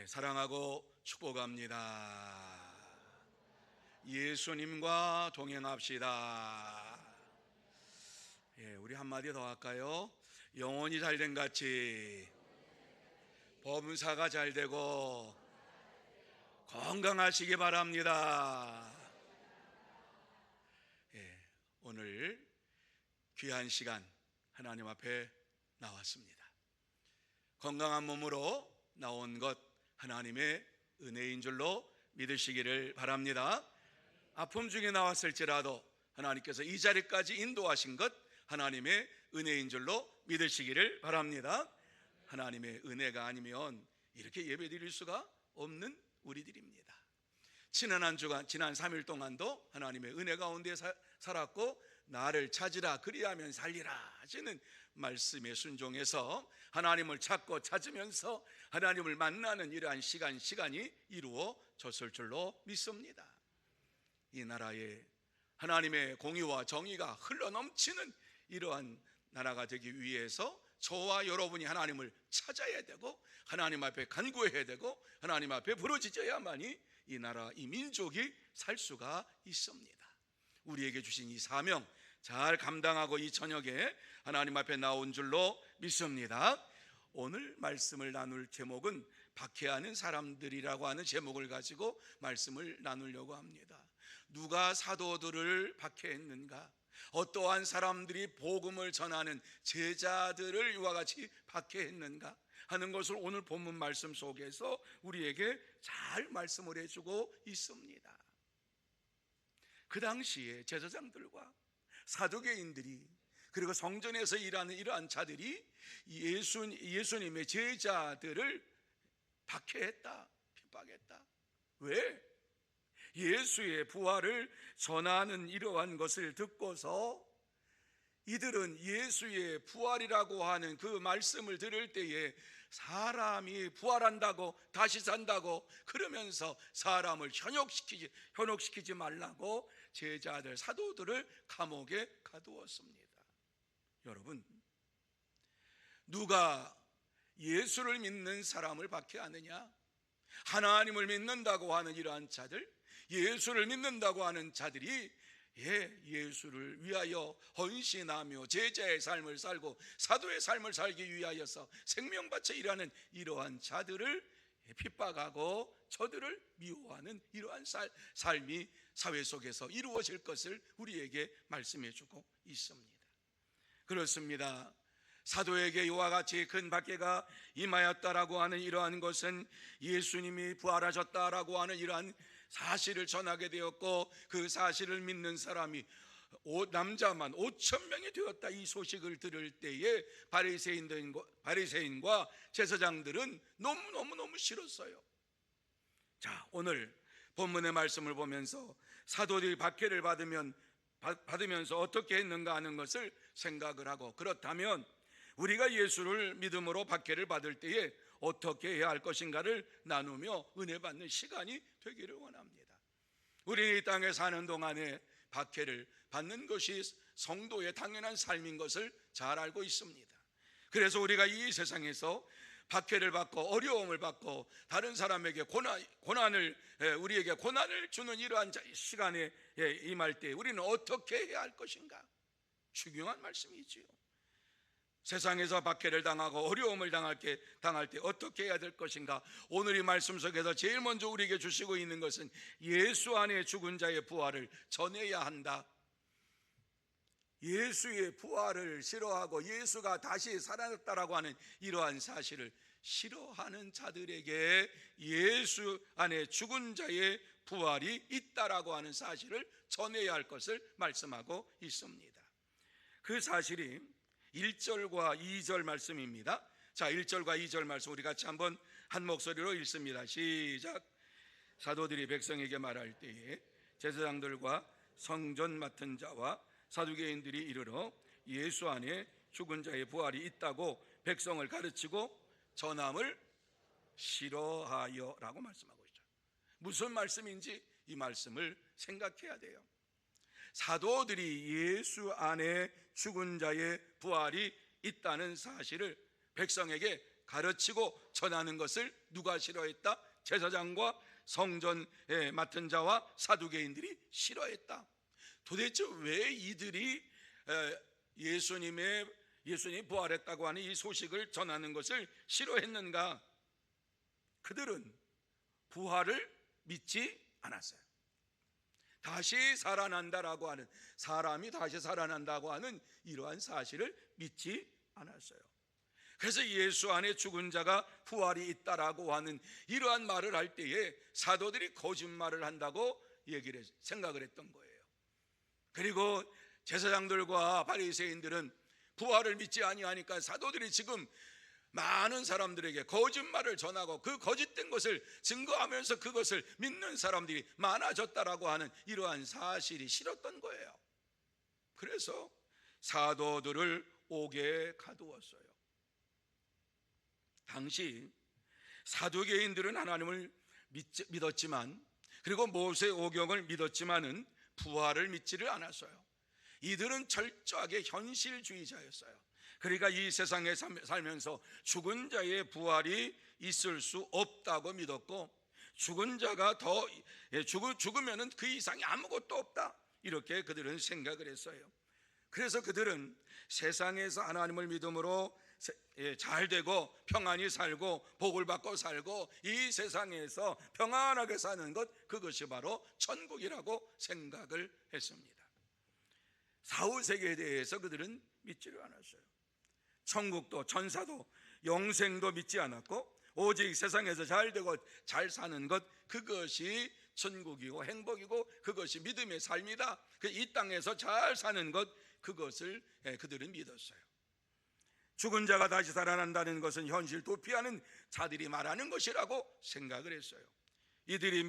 사랑하고 축복합니다. 예수님과 동행합시다. 우리 한마디 더 할까요? 영혼이 잘된 같이 범사가 잘되고 건강하시기 바랍니다. 오늘 귀한 시간 하나님 앞에 나왔습니다. 건강한 몸으로 나온 것 하나님의 은혜인 줄로 믿으시기를 바랍니다. 아픔 중에 나왔을지라도 하나님께서 이 자리까지 인도하신 것 하나님의 은혜인 줄로 믿으시기를 바랍니다. 하나님의 은혜가 아니면 이렇게 예배드릴 수가 없는 우리들입니다. 지난 한 주간, 지난 3일 동안도 하나님의 은혜 가운데 살았고 나를 찾으라 그리하면 살리라 하시는 말씀에 순종해서 하나님을 찾고 찾으면서 하나님을 만나는 이러한 시간이 이루어졌을 줄로 믿습니다. 이 나라에 하나님의 공의와 정의가 흘러넘치는 이러한 나라가 되기 위해서 저와 여러분이 하나님을 찾아야 되고 하나님 앞에 간구해야 되고 하나님 앞에 부르짖어야만이 이 나라, 이 민족이 살 수가 있습니다. 우리에게 주신 이 사명 잘 감당하고 이 저녁에 하나님 앞에 나온 줄로 믿습니다. 오늘 말씀을 나눌 제목은 박해하는 사람들이라고 하는 제목을 가지고 말씀을 나누려고 합니다. 누가 사도들을 박해했는가? 어떠한 사람들이 복음을 전하는 제자들을 이와 같이 박해했는가 하는 것을 오늘 본문 말씀 속에서 우리에게 잘 말씀을 해주고 있습니다. 그 당시에 제사장들과 사두개인들이 그리고 성전에서 일하는 이러한 자들이 예수님의 제자들을 박해했다, 핍박했다. 왜? 예수의 부활을 전하는 이러한 것을 듣고서 이들은 예수의 부활이라고 하는 그 말씀을 들을 때에 사람이 부활한다고 다시 산다고 그러면서 사람을 현혹시키지 말라고 제자들, 사도들을 감옥에 가두었습니다. 여러분, 누가 예수를 믿는 사람을 박해하느냐? 하나님을 믿는다고 하는 이러한 자들, 예수를 믿는다고 하는 자들이 예수를 위하여 헌신하며 제자의 삶을 살고 사도의 삶을 살기 위하여서 생명 바쳐 일하는 이러한 자들을 핍박하고 저들을 미워하는 이러한 삶이 사회 속에서 이루어질 것을 우리에게 말씀해 주고 있습니다. 그렇습니다. 사도에게 이와 같이 큰 박해가 임하였다라고 하는 이러한 것은 예수님이 부활하셨다라고 하는 이러한 사실을 전하게 되었고 그 사실을 믿는 사람이 남자만 5,000명이 되었다 이 소식을 들을 때에 바리새인과 제사장들은 너무너무 싫었어요. 자, 오늘 본문의 말씀을 보면서 사도들이 박해를 받으면서 어떻게 했는가 하는 것을 생각을 하고 그렇다면 우리가 예수를 믿음으로 박해를 받을 때에 어떻게 해야 할 것인가를 나누며 은혜 받는 시간이 되기를 원합니다. 우리는 이 땅에 사는 동안에 박해를 받는 것이 성도의 당연한 삶인 것을 잘 알고 있습니다. 그래서 우리가 이 세상에서 박해를 받고 어려움을 받고 다른 사람에게 우리에게 고난을 주는 이러한 시간에 임할 때 우리는 어떻게 해야 할 것인가? 중요한 말씀이지요. 세상에서 박해를 당하고 어려움을 당할 때 어떻게 해야 될 것인가? 오늘 이 말씀 속에서 제일 먼저 우리에게 주시고 있는 것은 예수 안에 죽은 자의 부활을 전해야 한다. 예수의 부활을 싫어하고 예수가 다시 살아났다라고 하는 이러한 사실을 싫어하는 자들에게 예수 안에 죽은 자의 부활이 있다라고 하는 사실을 전해야 할 것을 말씀하고 있습니다. 그 사실이 1절과 2절 말씀입니다. 자, 1절과 2절 말씀 우리 같이 한번 한 목소리로 읽습니다. 시작. 사도들이 백성에게 말할 때에 제사장들과 성전 맡은 자와 사두개인들이 이르러 예수 안에 죽은 자의 부활이 있다고 백성을 가르치고 전함을 싫어하여라고 말씀하고 있죠. 무슨 말씀인지 이 말씀을 생각해야 돼요. 사도들이 예수 안에 죽은 자의 부활이 있다는 사실을 백성에게 가르치고 전하는 것을 누가 싫어했다? 제사장과 성전에 맡은 자와 사두개인들이 싫어했다. 도대체 왜 이들이 예수님이 부활했다고 하는 이 소식을 전하는 것을 싫어했는가? 그들은 부활을 믿지 않았어요. 다시 살아난다라고 하는, 사람이 다시 살아난다고 하는 이러한 사실을 믿지 않았어요. 그래서 예수 안에 죽은 자가 부활이 있다라고 하는 이러한 말을 할 때에 사도들이 거짓말을 한다고 생각을 했던 거예요. 그리고 제사장들과 바리새인들은 부활을 믿지 아니하니까 사도들이 지금 많은 사람들에게 거짓말을 전하고 그 거짓된 것을 증거하면서 그것을 믿는 사람들이 많아졌다라고 하는 이러한 사실이 싫었던 거예요. 그래서 사도들을 옥에 가두었어요. 당시 사두개인들은 하나님을 믿었지만, 그리고 모세 오경을 믿었지만은 부활을 믿지를 않았어요. 이들은 철저하게 현실주의자였어요. 그러니까 이 세상에 살면서 죽은 자의 부활이 있을 수 없다고 믿었고, 죽은 자가 죽으면은 그 이상이 아무것도 없다, 이렇게 그들은 생각을 했어요. 그래서 그들은 세상에서 하나님을 믿음으로 잘 되고 평안히 살고 복을 받고 살고 이 세상에서 평안하게 사는 것, 그것이 바로 천국이라고 생각을 했습니다. 사후세계에 대해서 그들은 믿지를 않았어요. 천국도 천사도 영생도 믿지 않았고, 오직 세상에서 잘 되고 잘 사는 것, 그것이 천국이고 행복이고 그것이 믿음의 삶이다. 이 땅에서 잘 사는 것, 그것을 그들은 믿었어요. 죽은 자가 다시 살아난다는 것은 현실 도피하는 자들이 말하는 것이라고 생각을 했어요. 이들의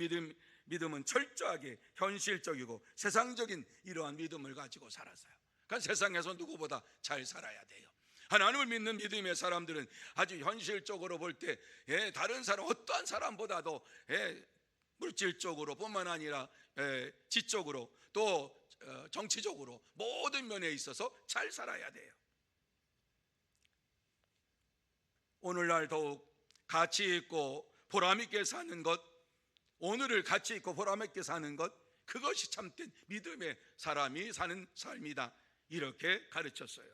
믿음은 철저하게 현실적이고 세상적인 이러한 믿음을 가지고 살았어요. 그러니까 세상에서 누구보다 잘 살아야 돼요. 하나님을 믿는 믿음의 사람들은 아주 현실적으로 볼 때 다른 사람, 어떠한 사람보다도 물질적으로 뿐만 아니라 지적으로 또 정치적으로 모든 면에 있어서 잘 살아야 돼요. 오늘날 더욱 가치 있고 보람 있게 사는 것, 오늘을 가치 있고 보람 있게 사는 것, 그것이 참된 믿음의 사람이 사는 삶이다, 이렇게 가르쳤어요.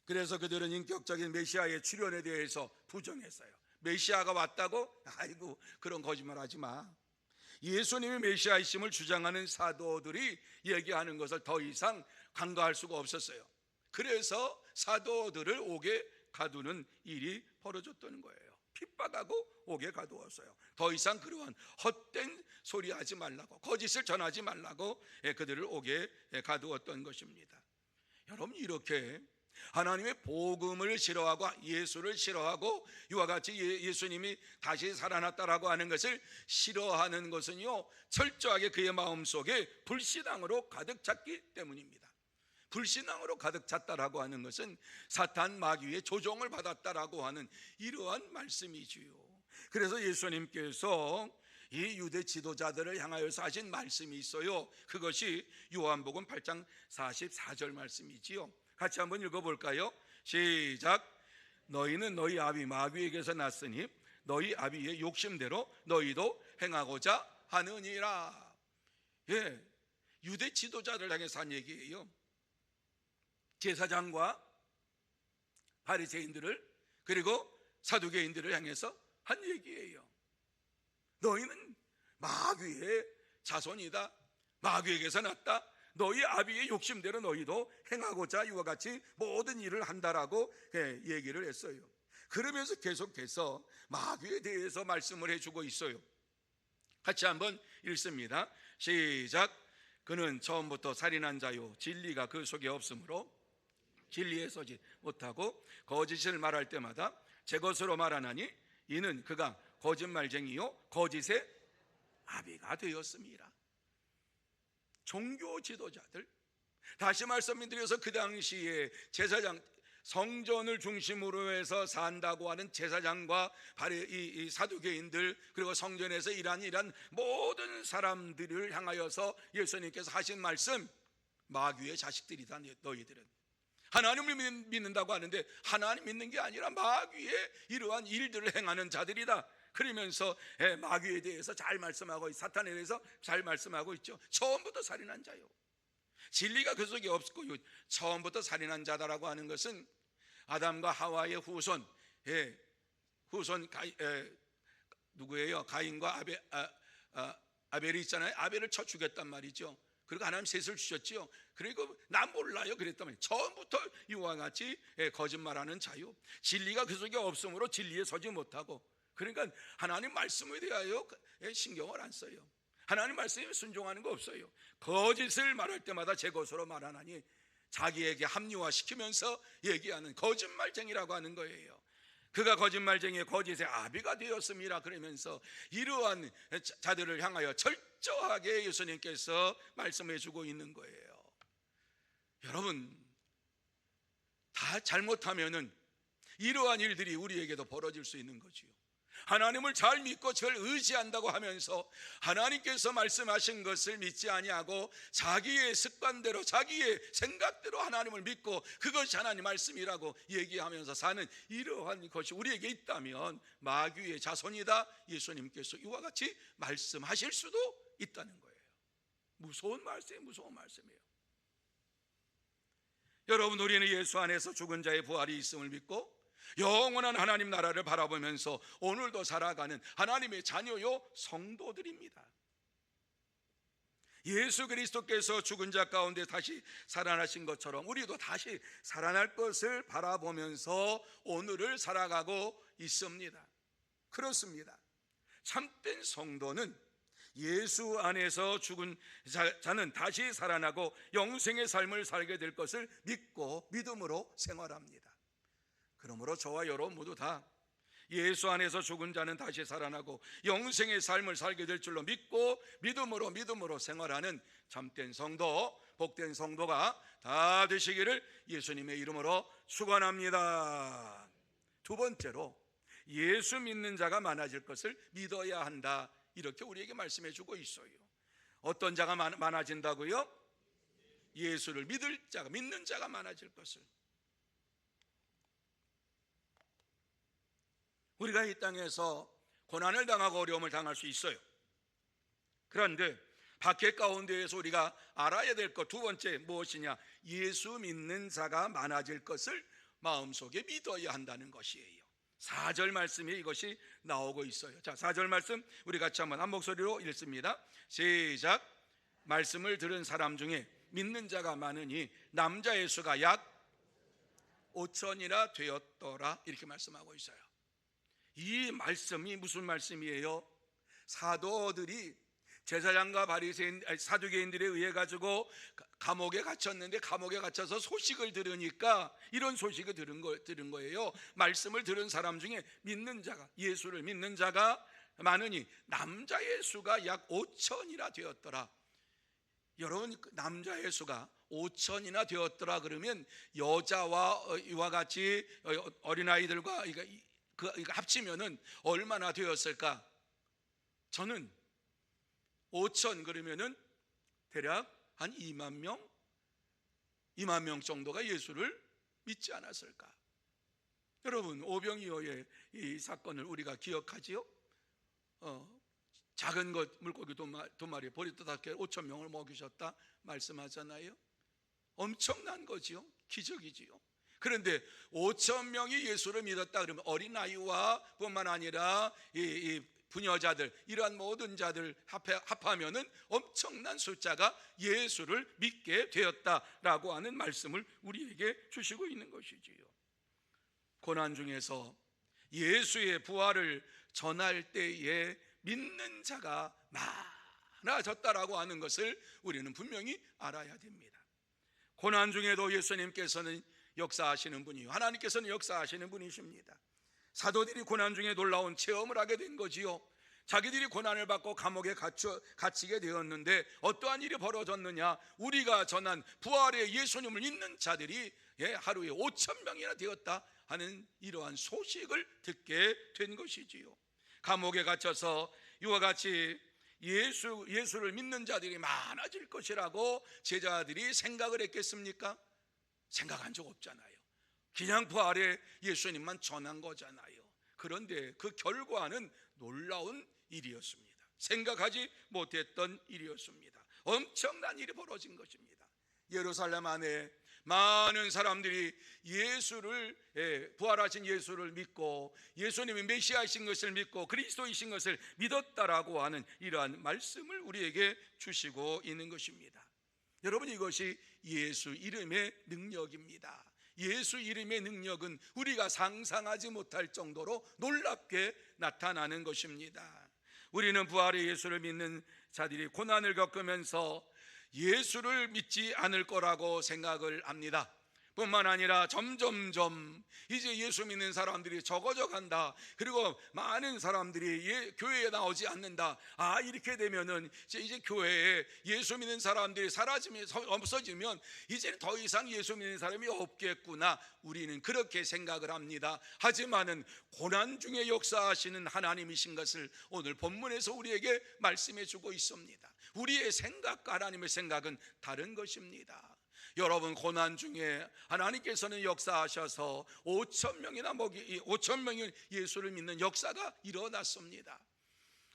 그래서 그들은 인격적인 메시아의 출현에 대해서 부정했어요. 메시아가 왔다고? 아이고, 그런 거짓말 하지 마. 예수님이 메시아이심을 주장하는 사도들이 얘기하는 것을 더 이상 간과할 수가 없었어요. 그래서 사도들을 옥에 가두는 일이 벌어졌다는 거예요. 핍박하고 옥에 가두었어요. 더 이상 그러한 헛된 소리 하지 말라고, 거짓을 전하지 말라고 그들을 옥에 가두었던 것입니다. 여러분, 이렇게 하나님의 복음을 싫어하고 예수를 싫어하고 이와 같이 예수님이 다시 살아났다라고 하는 것을 싫어하는 것은요, 철저하게 그의 마음속에 불신앙으로 가득 찼기 때문입니다. 불신앙으로 가득 찼다라고 하는 것은 사탄 마귀의 조종을 받았다라고 하는 이러한 말씀이지요. 그래서 예수님께서 이 유대 지도자들을 향하여서 하신 말씀이 있어요. 그것이 요한복음 8장 44절 말씀이지요. 같이 한번 읽어볼까요? 시작. 너희는 너희 아비 마귀에게서 났으니 너희 아비의 욕심대로 너희도 행하고자 하느니라. 유대 지도자를 향해서 한 얘기예요. 제사장과 바리새인들을, 그리고 사두개인들을 향해서 한 얘기예요. 너희는 마귀의 자손이다, 마귀에게서 났다, 너희 아비의 욕심대로 너희도 행하고자 이와 같이 모든 일을 한다라고 얘기를 했어요. 그러면서 계속해서 마귀에 대해서 말씀을 해주고 있어요. 같이 한번 읽습니다. 시작. 그는 처음부터 살인한 자요, 진리가 그 속에 없으므로 진리에 서지 못하고 거짓을 말할 때마다 제 것으로 말하나니 이는 그가 거짓말쟁이요 거짓의 아비가 되었습니다. 종교 지도자들, 다시 말씀드려서 그 당시에 제사장, 성전을 중심으로 해서 산다고 하는 제사장과 이 사두개인들, 그리고 성전에서 일한 모든 사람들을 향하여서 예수님께서 하신 말씀, 마귀의 자식들이다 너희들은. 하나님을 믿는다고 하는데 하나님 믿는 게 아니라 마귀의 이러한 일들을 행하는 자들이다. 그러면서 마귀에 대해서 잘 말씀하고 사탄에 대해서 잘 말씀하고 있죠. 처음부터 살인한 자요. 진리가 그 속에 없고 처음부터 살인한 자다라고 하는 것은 아담과 하와의 후손, 누구예요? 가인과 아벨이 있잖아요. 아벨을 쳐 죽였단 말이죠. 그리고 하나님 셋을 주셨지요. 그리고 난 몰라요 그랬단 말이에요. 처음부터 이와 같이 거짓말하는 자요. 진리가 그 속에 없으므로 진리에 서지 못하고, 그러니까 하나님 말씀에 대하여 신경을 안 써요. 하나님 말씀에 순종하는 거 없어요. 거짓을 말할 때마다 제 것으로 말하나니 자기에게 합리화시키면서 얘기하는 거짓말쟁이라고 하는 거예요. 그가 거짓말쟁이의 거짓의 아비가 되었습니다 그러면서 이러한 자들을 향하여 철저하게 예수님께서 말씀해 주고 있는 거예요. 여러분, 다 잘못하면은 이러한 일들이 우리에게도 벌어질 수 있는 거지요. 하나님을 잘 믿고 저를 의지한다고 하면서 하나님께서 말씀하신 것을 믿지 아니하고 자기의 습관대로 자기의 생각대로 하나님을 믿고 그것이 하나님 말씀이라고 얘기하면서 사는 이러한 것이 우리에게 있다면 마귀의 자손이다, 예수님께서 이와 같이 말씀하실 수도 있다는 거예요. 무서운 말씀이에요. 여러분, 우리는 예수 안에서 죽은 자의 부활이 있음을 믿고 영원한 하나님 나라를 바라보면서 오늘도 살아가는 하나님의 자녀요 성도들입니다. 예수 그리스도께서 죽은 자 가운데 다시 살아나신 것처럼 우리도 다시 살아날 것을 바라보면서 오늘을 살아가고 있습니다. 그렇습니다. 참된 성도는 예수 안에서 죽은 자는 다시 살아나고 영생의 삶을 살게 될 것을 믿고 믿음으로 생활합니다. 그러므로 저와 여러분 모두 다 예수 안에서 죽은 자는 다시 살아나고 영생의 삶을 살게 될 줄로 믿고 믿음으로 생활하는 참된 성도, 복된 성도가 다 되시기를 예수님의 이름으로 축원합니다. 두 번째로, 예수 믿는 자가 많아질 것을 믿어야 한다, 이렇게 우리에게 말씀해 주고 있어요. 어떤 자가 많아진다고요? 예수를 믿는 자가 많아질 것을. 우리가 이 땅에서 고난을 당하고 어려움을 당할 수 있어요. 그런데 박해 가운데에서 우리가 알아야 될 것 두 번째 무엇이냐? 예수 믿는 자가 많아질 것을 마음속에 믿어야 한다는 것이에요. 4절 말씀에 이것이 나오고 있어요. 자, 4절 말씀 우리 같이 한번 한 목소리로 읽습니다. 시작. 말씀을 들은 사람 중에 믿는 자가 많으니 남자의 수가 약 5천이나 되었더라, 이렇게 말씀하고 있어요. 이 말씀이 무슨 말씀이에요? 사도들이 제사장과 바리새인, 사두개인들에 의해 가지고 감옥에 갇혔는데 감옥에 갇혀서 소식을 들으니까 이런 소식을 들은 거예요. 말씀을 들은 사람 중에 믿는 자가, 예수를 믿는 자가 많으니 남자의 수가 약 5천이나 되었더라. 여러분, 남자의 수가 5천이나 되었더라 그러면 여자와 이와 같이 어린아이들과 이거 합치면은 얼마나 되었을까? 저는 5천 그러면은 대략 한 2만 명 정도가 예수를 믿지 않았을까? 여러분, 오병이어의 이 사건을 우리가 기억하지요? 작은 것 물고기 두 마리 보리떡 5천 명을 먹이셨다 말씀하잖아요. 엄청난 거지요. 기적이지요. 그런데 5천 명이 예수를 믿었다 그러면 어린아이와 뿐만 아니라 이 부녀자들, 이러한 모든 자들 합하면은 엄청난 숫자가 예수를 믿게 되었다라고 하는 말씀을 우리에게 주시고 있는 것이지요. 고난 중에서 예수의 부활을 전할 때에 믿는 자가 많아졌다라고 하는 것을 우리는 분명히 알아야 됩니다. 고난 중에도 예수님께서는 역사하시는 분이요, 하나님께서는 역사하시는 분이십니다. 사도들이 고난 중에 놀라운 체험을 하게 된 거지요. 자기들이 고난을 받고 감옥에 갇히게 되었는데 어떠한 일이 벌어졌느냐? 우리가 전한 부활의 예수님을 믿는 자들이 하루에 5천 명이나 되었다 하는 이러한 소식을 듣게 된 것이지요. 감옥에 갇혀서 이와 같이 예수를 믿는 자들이 많아질 것이라고 제자들이 생각을 했겠습니까? 생각한 적 없잖아요. 그냥 부활의 예수님만 전한 거잖아요. 그런데 그 결과는 놀라운 일이었습니다. 생각하지 못했던 일이었습니다. 엄청난 일이 벌어진 것입니다. 예루살렘 안에 많은 사람들이 예수를, 부활하신 예수를 믿고 예수님이 메시아이신 것을 믿고 그리스도이신 것을 믿었다라고 하는 이러한 말씀을 우리에게 주시고 있는 것입니다. 여러분, 이것이 예수 이름의 능력입니다. 예수 이름의 능력은 우리가 상상하지 못할 정도로 놀랍게 나타나는 것입니다. 우리는 부활의 예수를 믿는 자들이 고난을 겪으면서 예수를 믿지 않을 거라고 생각을 합니다. 뿐만 아니라 점점점 이제 예수 믿는 사람들이 적어져 간다. 그리고 많은 사람들이 교회에 나오지 않는다. 이렇게 되면은 이제 교회에 예수 믿는 사람들이 없어지면 이제 더 이상 예수 믿는 사람이 없겠구나. 우리는 그렇게 생각을 합니다. 하지만은 고난 중에 역사하시는 하나님이신 것을 오늘 본문에서 우리에게 말씀해 주고 있습니다. 우리의 생각과 하나님의 생각은 다른 것입니다. 여러분, 고난 중에 하나님께서는 역사하셔서 5천 명이 예수를 믿는 역사가 일어났습니다.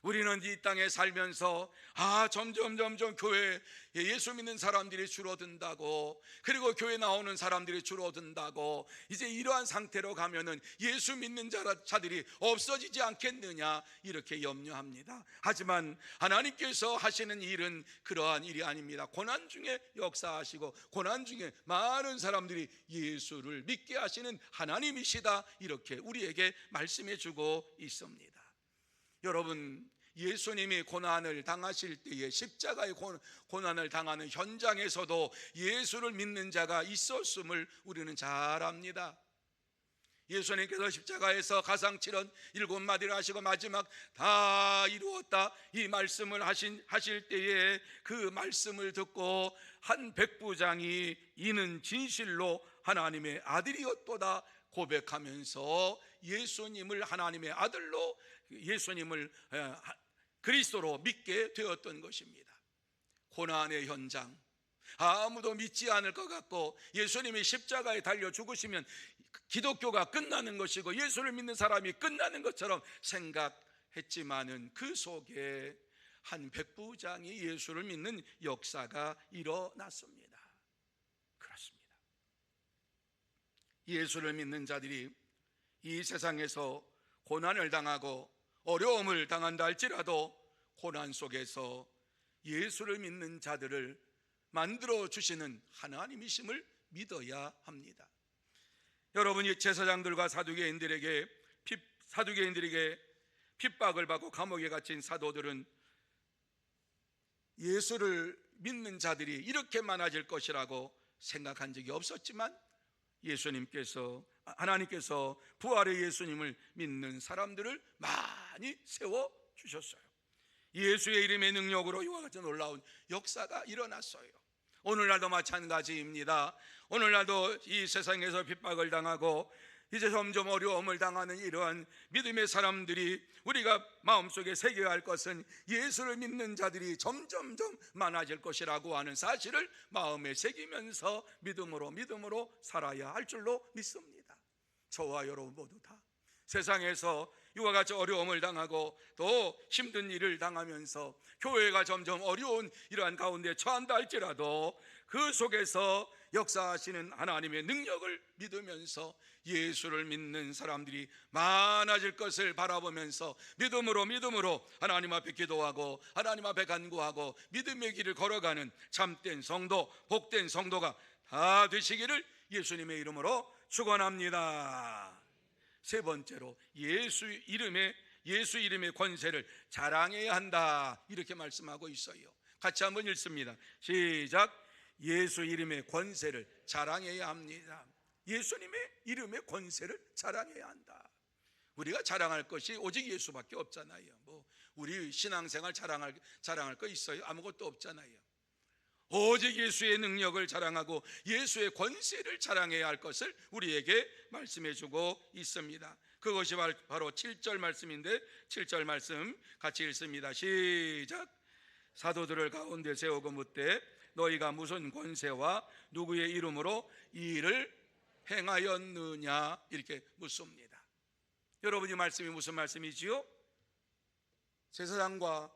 우리는 이 땅에 살면서 점점 교회에 예수 믿는 사람들이 줄어든다고, 그리고 교회 나오는 사람들이 줄어든다고, 이제 이러한 상태로 가면은 예수 믿는 자들이 없어지지 않겠느냐, 이렇게 염려합니다. 하지만 하나님께서 하시는 일은 그러한 일이 아닙니다. 고난 중에 역사하시고 고난 중에 많은 사람들이 예수를 믿게 하시는 하나님이시다, 이렇게 우리에게 말씀해 주고 있습니다. 여러분, 예수님이 고난을 당하실 때에 십자가의 고난을 당하는 현장에서도 예수를 믿는 자가 있었음을 우리는 잘 압니다. 예수님께서 십자가에서 가상칠언 7마디를 하시고 마지막 다 이루었다 이 말씀을 하실 때에 그 말씀을 듣고 한 백부장이 이는 진실로 하나님의 아들이었도다 고백하면서 예수님을 하나님의 아들로, 예수님을 그리스도로 믿게 되었던 것입니다. 고난의 현장, 아무도 믿지 않을 것 같고 예수님이 십자가에 달려 죽으시면 기독교가 끝나는 것이고 예수를 믿는 사람이 끝나는 것처럼 생각했지만은 그 속에 한 백부장이 예수를 믿는 역사가 일어났습니다. 그렇습니다. 예수를 믿는 자들이 이 세상에서 고난을 당하고 어려움을 당한다 할지라도 고난 속에서 예수를 믿는 자들을 만들어 주시는 하나님이심을 믿어야 합니다. 여러분이 제사장들과 사두개인들에게 핍박을 받고 감옥에 갇힌 사도들은 예수를 믿는 자들이 이렇게 많아질 것이라고 생각한 적이 없었지만 하나님께서 부활의 예수님을 믿는 사람들을 많이 세워주셨어요. 예수의 이름의 능력으로 이와 같은 놀라운 역사가 일어났어요. 오늘날도 마찬가지입니다. 오늘날도 이 세상에서 핍박을 당하고 이제 점점 어려움을 당하는 이러한 믿음의 사람들이 우리가 마음속에 새겨야 할 것은 예수를 믿는 자들이 점점점 많아질 것이라고 하는 사실을 마음에 새기면서 믿음으로 살아야 할 줄로 믿습니다. 저와 여러분 모두 다 세상에서 이와 같이 어려움을 당하고 또 힘든 일을 당하면서 교회가 점점 어려운 이러한 가운데 처한다 할지라도 그 속에서 역사하시는 하나님의 능력을 믿으면서 예수를 믿는 사람들이 많아질 것을 바라보면서 믿음으로 하나님 앞에 기도하고 하나님 앞에 간구하고 믿음의 길을 걸어가는 참된 성도, 복된 성도가 다 되시기를 예수님의 이름으로 축원합니다. 세 번째로 예수 이름의 권세를 자랑해야 한다, 이렇게 말씀하고 있어요. 같이 한번 읽습니다. 시작. 예수 이름의 권세를 자랑해야 합니다. 예수님의 이름의 권세를 자랑해야 한다. 우리가 자랑할 것이 오직 예수밖에 없잖아요. 우리 신앙생활 자랑할 거 있어요? 아무것도 없잖아요. 오직 예수의 능력을 자랑하고 예수의 권세를 자랑해야 할 것을 우리에게 말씀해 주고 있습니다. 그것이 바로 7절 말씀인데 7절 말씀 같이 읽습니다. 시작. 사도들을 가운데 세우고 묻되 너희가 무슨 권세와 누구의 이름으로 이 일을 행하였느냐 이렇게 묻습니다. 여러분, 이 말씀이 무슨 말씀이지요? 제사장과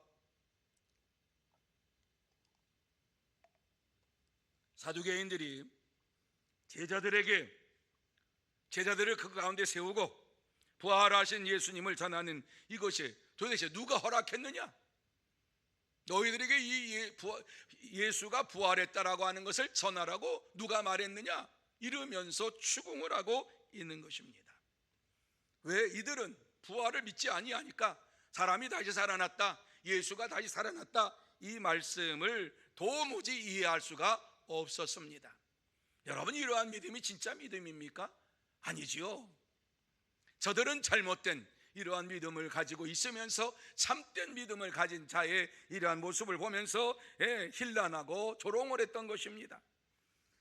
사두개인들이 제자들을 그 가운데 세우고 부활하신 예수님을 전하는 이것이 도대체 누가 허락했느냐? 너희들에게 예수가 부활했다라고 하는 것을 전하라고 누가 말했느냐? 이러면서 추궁을 하고 있는 것입니다. 왜? 이들은 부활을 믿지 아니하니까, 사람이 다시 살아났다, 예수가 다시 살아났다, 이 말씀을 도무지 이해할 수가 없었습니다. 여러분, 이러한 믿음이 진짜 믿음입니까? 아니지요. 저들은 잘못된 이러한 믿음을 가지고 있으면서 참된 믿음을 가진 자의 이러한 모습을 보면서 힐난하고 조롱을 했던 것입니다.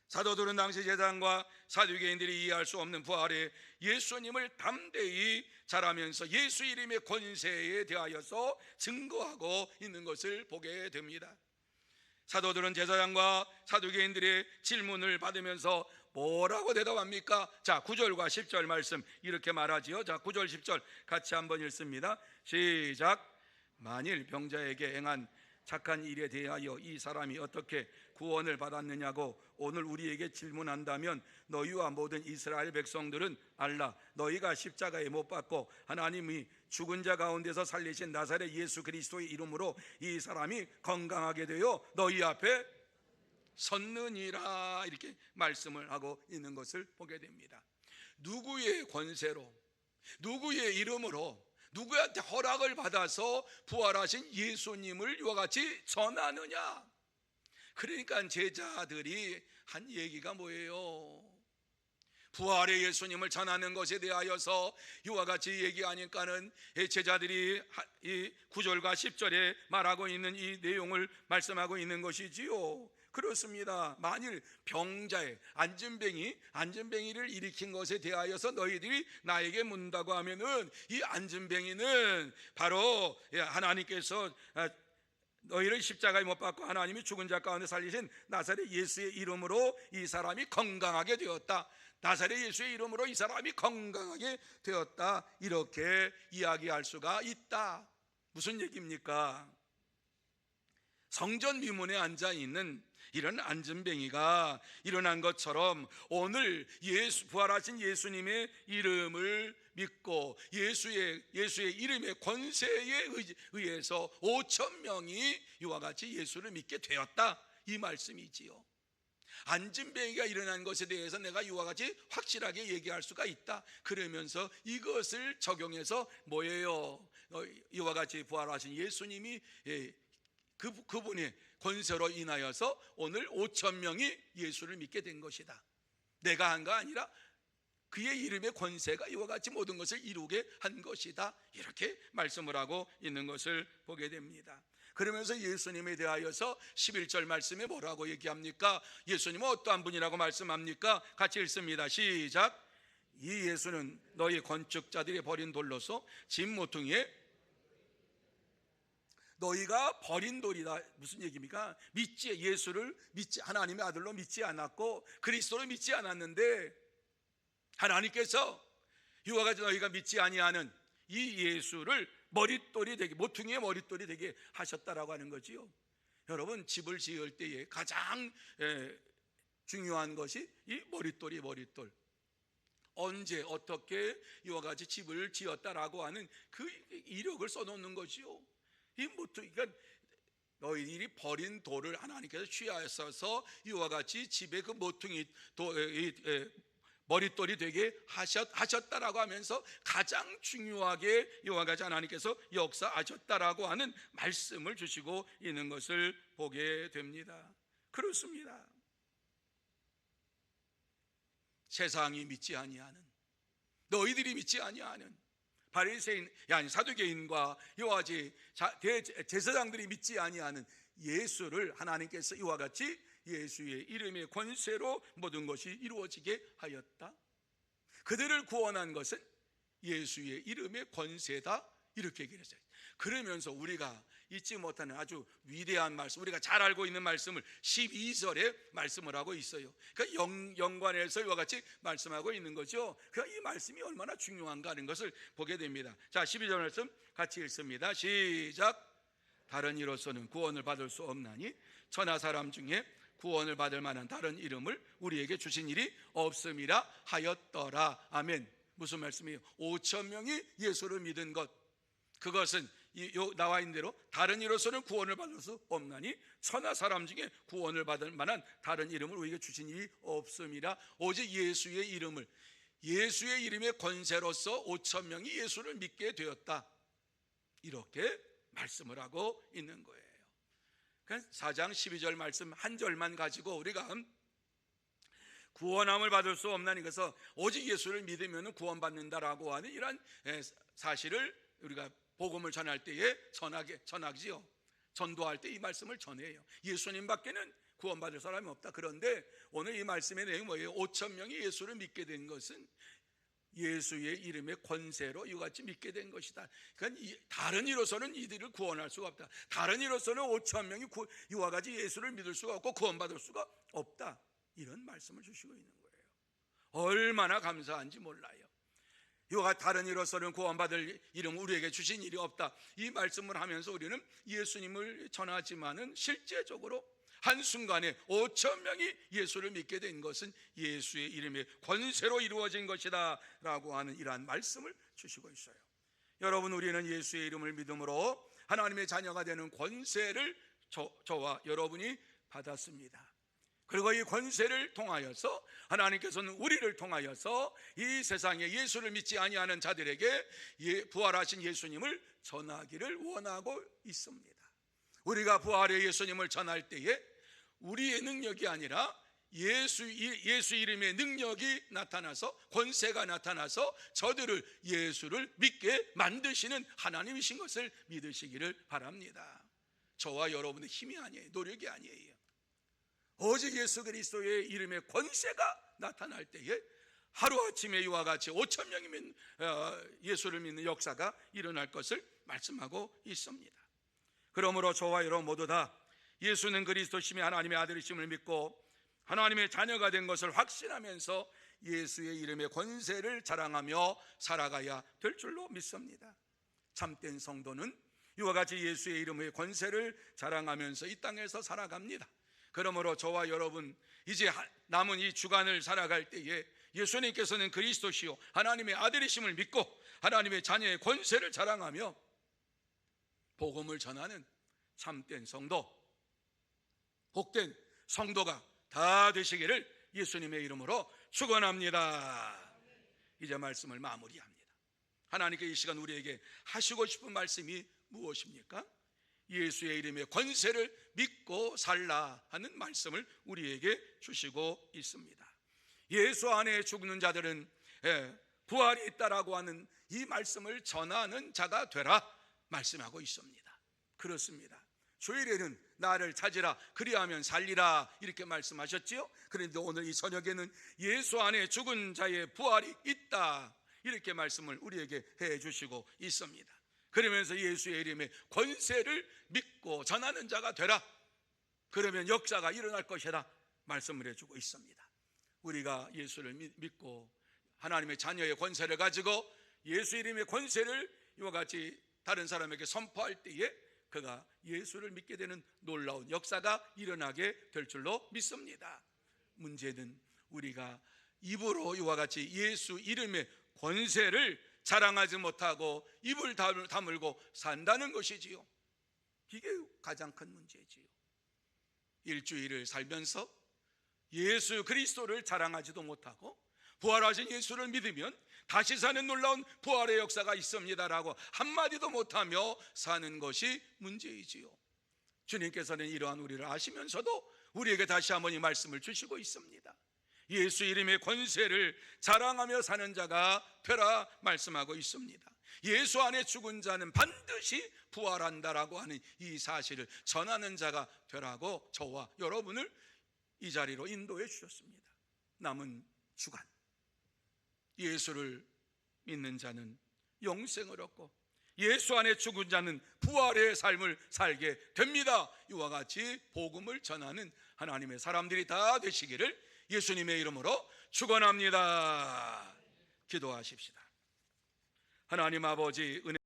사도들은 당시 제사장과 사두개인들이 이해할 수 없는 부활의 예수님을 담대히 자라면서 예수 이름의 권세에 대하여서 증거하고 있는 것을 보게 됩니다. 사도들은 제사장과 사두개인들의 질문을 받으면서 뭐라고 대답합니까? 자, 9절과 10절 말씀 이렇게 말하지요. 자, 9절 10절 같이 한번 읽습니다. 시작. 만일 병자에게 행한 착한 일에 대하여 이 사람이 어떻게 구원을 받았느냐고 오늘 우리에게 질문한다면 너희와 모든 이스라엘 백성들은 알라. 너희가 십자가에 못 박고 하나님이 죽은 자 가운데서 살리신 나사렛 예수 그리스도의 이름으로 이 사람이 건강하게 되어 너희 앞에 섰느니라, 이렇게 말씀을 하고 있는 것을 보게 됩니다. 누구의 권세로, 누구의 이름으로, 누구한테 허락을 받아서 부활하신 예수님을 이와 같이 전하느냐? 그러니까 제자들이 한 얘기가 뭐예요? 부활의 예수님을 전하는 것에 대하여서 이와 같이 얘기하니까는 제자들이 이 9절과 10절에 말하고 있는 이 내용을 말씀하고 있는 것이지요. 그렇습니다. 만일 병자의 안진뱅이를 일으킨 것에 대하여서 너희들이 나에게 묻는다고 하면은, 이 안진뱅이는 바로 하나님께서 너희를 십자가에 못 박고 하나님이 죽은 자 가운데 살리신 나사렛 예수의 이름으로 이 사람이 건강하게 되었다, 나사렛 예수의 이름으로 이 사람이 건강하게 되었다, 이렇게 이야기할 수가 있다. 무슨 얘기입니까? 성전 미문에 앉아 있는 이런 안진뱅이가 일어난 것처럼 오늘 부활하신 예수님의 이름을 믿고 예수의 이름의 권세에 의해서 5천 명이 이와 같이 예수를 믿게 되었다, 이 말씀이지요. 안진뱅이가 일어난 것에 대해서 내가 이와 같이 확실하게 얘기할 수가 있다. 그러면서 이것을 적용해서 뭐예요? 이와 같이 부활하신 예수님이 그분의 권세로 인하여서 오늘 5천 명이 예수를 믿게 된 것이다. 내가 한 거 아니라 그의 이름의 권세가 이와 같이 모든 것을 이루게 한 것이다, 이렇게 말씀을 하고 있는 것을 보게 됩니다. 그러면서 예수님에 대하여서 11절 말씀에 뭐라고 얘기합니까? 예수님은 어떠한 분이라고 말씀합니까? 같이 읽습니다. 시작. 이 예수는 너희 건축자들이 버린 돌로서 집 모퉁이에 너희가 버린 돌이다. 무슨 얘기입니까? 예수를 믿지, 하나님의 아들로 믿지 않았고 그리스도를 믿지 않았는데 하나님께서 이와 같이 너희가 믿지 아니하는 이 예수를 머릿돌이 되게, 모퉁이의 머릿돌이 되게 하셨다라고 하는 거지요. 여러분, 집을 지을 때에 가장 중요한 것이 이 머릿돌. 언제 어떻게 이와 같이 집을 지었다라고 하는 그 이력을 써놓는 것이요. 이 모퉁이가 너희들이 버린 돌을 하나님께서 취하셔서 이와 같이 집에 그 모퉁이 머릿돌이 되게 하셨다라고 하면서 가장 중요하게 이와 같이 하나님께서 역사하셨다라고 하는 말씀을 주시고 있는 것을 보게 됩니다. 그렇습니다. 세상이 믿지 아니하는, 너희들이 믿지 아니하는 바리새인, 아니 사두개인과 이와 같이 제사장들이 믿지 아니하는 예수를 하나님께서 이와 같이 예수의 이름의 권세로 모든 것이 이루어지게 하였다. 그들을 구원한 것은 예수의 이름의 권세다, 이렇게 얘기를 했어요. 그러면서 우리가 잊지 못하는 아주 위대한 말씀, 우리가 잘 알고 있는 말씀을 12절에 말씀을 하고 있어요. 그러니까 연관해서 이와 같이 말씀하고 있는 거죠. 그러니까 이 말씀이 얼마나 중요한가 하는 것을 보게 됩니다. 자, 12절 말씀 같이 읽습니다. 시작. 다른 이로서는 구원을 받을 수 없나니 천하 사람 중에 구원을 받을 만한 다른 이름을 우리에게 주신 일이 없음이라 하였더라. 아멘. 무슨 말씀이에요? 5천 명이 예수를 믿은 것, 그것은 나와 있는 대로 다른 이로서는 구원을 받을 수 없나니 천하 사람 중에 구원을 받을 만한 다른 이름을 우리에게 주신 일이 없음이라. 오직 예수의 이름을, 예수의 이름의 권세로서 5천 명이 예수를 믿게 되었다, 이렇게 말씀을 하고 있는 거예요. 그러니까 4장 12절 말씀 한 절만 가지고 우리가 구원함을 받을 수 없나니, 그래서 오직 예수를 믿으면 구원받는다라고 하는 이런 사실을 우리가 복음을 전할 때에 전하지요. 전도할 때 이 말씀을 전해요. 예수님 밖에는 구원받을 사람이 없다. 그런데 오늘 이 말씀의 내용이 뭐예요? 5천 명이 예수를 믿게 된 것은 예수의 이름의 권세로 이같이 믿게 된 것이다. 그러니까 다른 이로서는 이들을 구원할 수가 없다. 다른 이로서는 5천 명이 이와 같이 예수를 믿을 수가 없고 구원받을 수가 없다, 이런 말씀을 주시고 있는 거예요. 얼마나 감사한지 몰라요. 이와 다른 이로서는 구원받을 이름 우리에게 주신 일이 없다, 이 말씀을 하면서 우리는 예수님을 전하지만은 실제적으로 한순간에 5천 명이 예수를 믿게 된 것은 예수의 이름의 권세로 이루어진 것이다 라고 하는 이러한 말씀을 주시고 있어요. 여러분, 우리는 예수의 이름을 믿음으로 하나님의 자녀가 되는 권세를 저와 여러분이 받았습니다. 그리고 이 권세를 통하여서 하나님께서는 우리를 통하여서 이 세상에 예수를 믿지 아니하는 자들에게 부활하신 예수님을 전하기를 원하고 있습니다. 우리가 부활의 예수님을 전할 때에 우리의 능력이 아니라 예수 이름의 능력이 나타나서, 권세가 나타나서 저들을 예수를 믿게 만드시는 하나님이신 것을 믿으시기를 바랍니다. 저와 여러분의 힘이 아니에요, 노력이 아니에요. 오직 예수 그리스도의 이름의 권세가 나타날 때에 하루아침에 이와 같이 5천 명이 예수를 믿는 역사가 일어날 것을 말씀하고 있습니다. 그러므로 저와 여러분 모두 다 예수는 그리스도심이 하나님의 아들이심을 믿고 하나님의 자녀가 된 것을 확신하면서 예수의 이름의 권세를 자랑하며 살아가야 될 줄로 믿습니다. 참된 성도는 이와 같이 예수의 이름의 권세를 자랑하면서 이 땅에서 살아갑니다. 그러므로 저와 여러분 이제 남은 이 주간을 살아갈 때에 예수님께서는 그리스도시요 하나님의 아들이심을 믿고 하나님의 자녀의 권세를 자랑하며 복음을 전하는 참된 성도, 복된 성도가 다 되시기를 예수님의 이름으로 축원합니다. 이제 말씀을 마무리합니다. 하나님께 이 시간 우리에게 하시고 싶은 말씀이 무엇입니까? 예수의 이름의 권세를 믿고 살라 하는 말씀을 우리에게 주시고 있습니다. 예수 안에 죽는 자들은 부활이 있다라고 하는 이 말씀을 전하는 자가 되라 말씀하고 있습니다. 그렇습니다. 주일에는 나를 찾으라 그리하면 살리라 이렇게 말씀하셨지요. 그런데 오늘 이 저녁에는 예수 안에 죽은 자의 부활이 있다 이렇게 말씀을 우리에게 해주시고 있습니다. 그러면서 예수의 이름의 권세를 믿고 전하는 자가 되라, 그러면 역사가 일어날 것이라 말씀을 해주고 있습니다. 우리가 예수를 믿고 하나님의 자녀의 권세를 가지고 예수 이름의 권세를 이와 같이 다른 사람에게 선포할 때에 그가 예수를 믿게 되는 놀라운 역사가 일어나게 될 줄로 믿습니다. 문제는 우리가 입으로 이와 같이 예수 이름의 권세를 자랑하지 못하고 입을 다물고 산다는 것이지요. 이게 가장 큰 문제지요. 일주일을 살면서 예수 그리스도를 자랑하지도 못하고 부활하신 예수를 믿으면 다시 사는 놀라운 부활의 역사가 있습니다라고 한마디도 못하며 사는 것이 문제이지요. 주님께서는 이러한 우리를 아시면서도 우리에게 다시 한번 이 말씀을 주시고 있습니다. 예수 이름의 권세를 자랑하며 사는 자가 되라 말씀하고 있습니다. 예수 안에 죽은 자는 반드시 부활한다라고 하는 이 사실을 전하는 자가 되라고 저와 여러분을 이 자리로 인도해 주셨습니다. 남은 주간 예수를 믿는 자는 영생을 얻고 예수 안에 죽은 자는 부활의 삶을 살게 됩니다. 이와 같이 복음을 전하는 하나님의 사람들이 다 되시기를 예수님의 이름으로 축원합니다. 기도하십시다. 하나님 아버지, 은혜